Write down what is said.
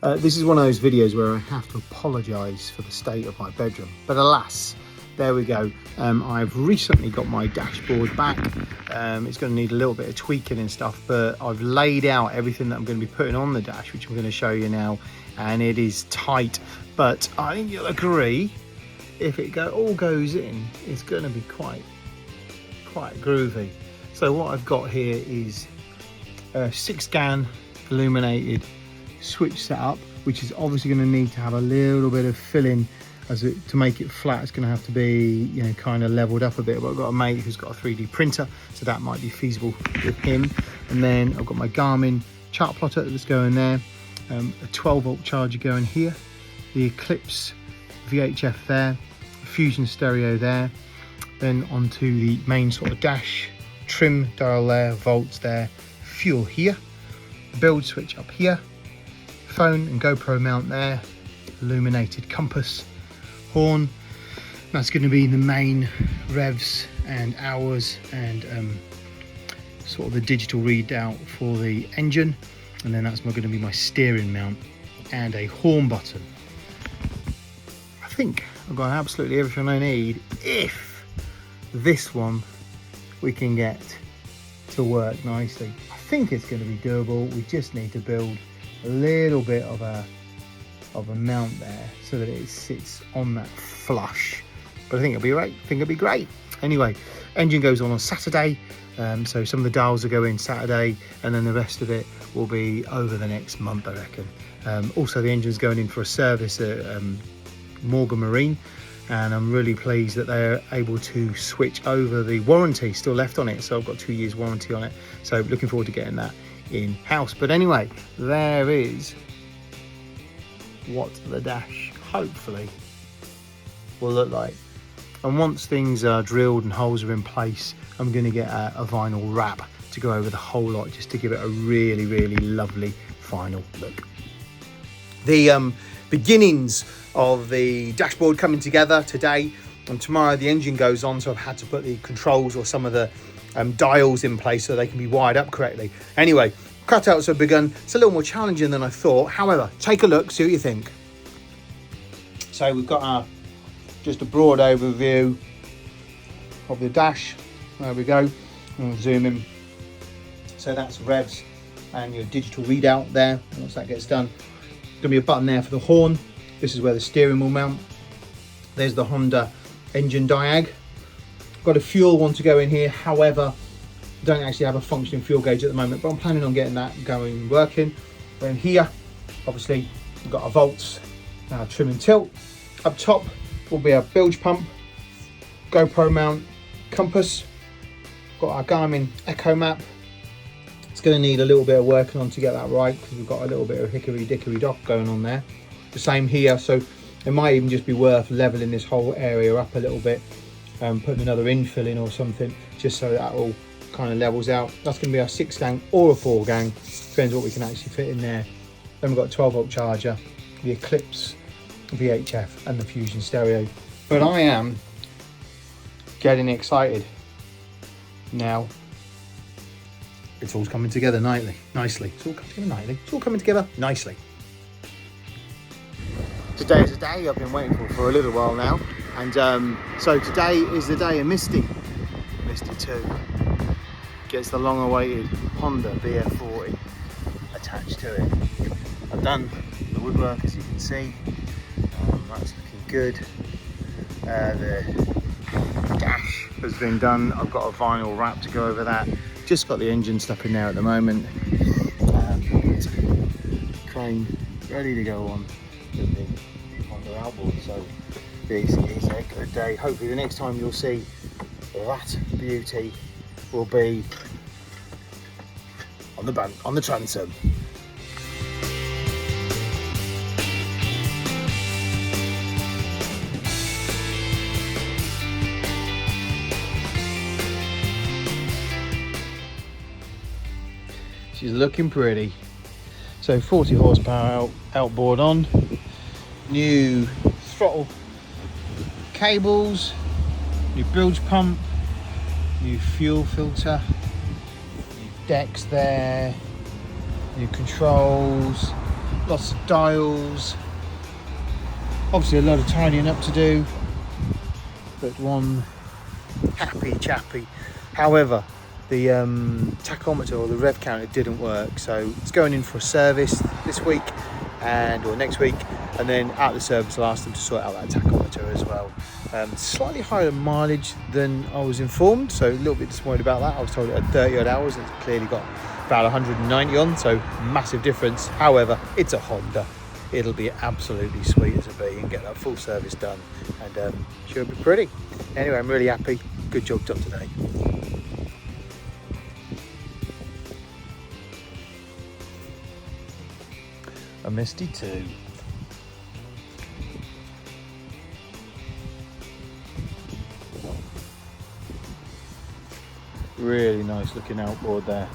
This is one of those videos where I have to apologise for the state of my bedroom, but alas, there we go. I've recently got my dashboard back. It's going to need a little bit of tweaking and stuff, but I've laid out everything that I'm going to be putting on the dash, which I'm going to show you now, and it is tight, but I think you'll agree, if it all goes in, it's going to be quite groovy. So what I've got here is a 6-gang illuminated switch setup, which is obviously going to need to have a little bit of filling to make it flat. It's going to have to be, you know, kind of leveled up a bit, but I've got a mate who's got a 3D printer, so that might be feasible with him. And then I've got my Garmin chart plotter that's going there, a 12-volt charger going here, the Eclipse VHF there, Fusion stereo there, then onto the main sort of dash, trim dial there, volts there, fuel here, build switch up here, phone and GoPro mount there, illuminated compass, horn. That's going to be the main revs and hours and sort of the digital readout for the engine, and then that's going to be my steering mount and a horn button. I think I've got absolutely everything I need if this one we can get to work nicely. I think it's going to be doable. We just need to build a little bit of a mount there so that it sits on that flush, but I think it'll be great. Anyway, engine goes on Saturday, so some of the dials will go in Saturday, and then the rest of it will be over the next month, I reckon. Also, the engine's going in for a service at Morgan Marine, and I'm really pleased that they're able to switch over the warranty still left on it. So I've got 2 years warranty on it, so looking forward to getting that in house. But anyway, there is what the dash hopefully will look like. And once things are drilled and holes are in place, I'm going to get a vinyl wrap to go over the whole lot, just to give it a really, really lovely final look. The beginnings of the dashboard coming together today, and tomorrow the engine goes on, so I've had to put the controls or some of the dials in place so they can be wired up correctly. Anyway, cutouts have begun. It's a little more challenging than I thought. However, take a look, see what you think. So we've got just a broad overview of the dash. There we go. I'll zoom in. So that's revs and your digital readout there. Once that gets done, going to be a button there for the horn. This is where the steering will mount. There's the Honda engine diag. Got a fuel one to go in here. However, don't actually have a functioning fuel gauge at the moment, but I'm planning on getting that going, working. Then here, obviously, we've got our volts, trim and tilt. Up top will be our bilge pump, GoPro mount, compass. Got our Garmin Echo map. It's going to need a little bit of working on to get that right, because we've got a little bit of hickory dickory dock going on there. The same here, so it might even just be worth leveling this whole area up a little bit, putting another infill in or something, just so that all kind of levels out. That's going to be our 6-gang or a 4-gang, depends what we can actually fit in there. Then we've got a 12-volt charger, the Eclipse VHF and the Fusion stereo. But I am getting excited now. It's all coming together nicely. It's all coming together nicely. It's all coming together nicely. Today is a day I've been waiting for a little while now, and so today is the day of Misty 2 gets the long-awaited Honda BF40 attached to it. I've done the woodwork, as you can see. That's looking good. The dash has been done. I've got a vinyl wrap to go over that. Just got the engine stuff in there at the moment. Crane ready to go on the Outboard. So this is a good day. Hopefully the next time you'll see that beauty will be on the transom. She's looking pretty. So 40 horsepower outboard on, new throttle cables, new bilge pump, new fuel filter, new decks there, new controls, lots of dials, obviously a lot of tidying up to do, but one happy chappy. However, the tachometer or the rev counter didn't work, so it's going in for a service this week or next week, and then at the service I'll ask them to sort out that tachometer as well. Slightly higher mileage than I was informed, so a little bit disappointed about that. I was told it had 30 odd hours and it's clearly got about 190 on, so massive difference. However, it's a Honda. It'll be absolutely sweet as a bee and get that full service done, and sure be pretty. Anyway, I'm really happy. Good job done today. A Misty 2. Really nice looking outboard there.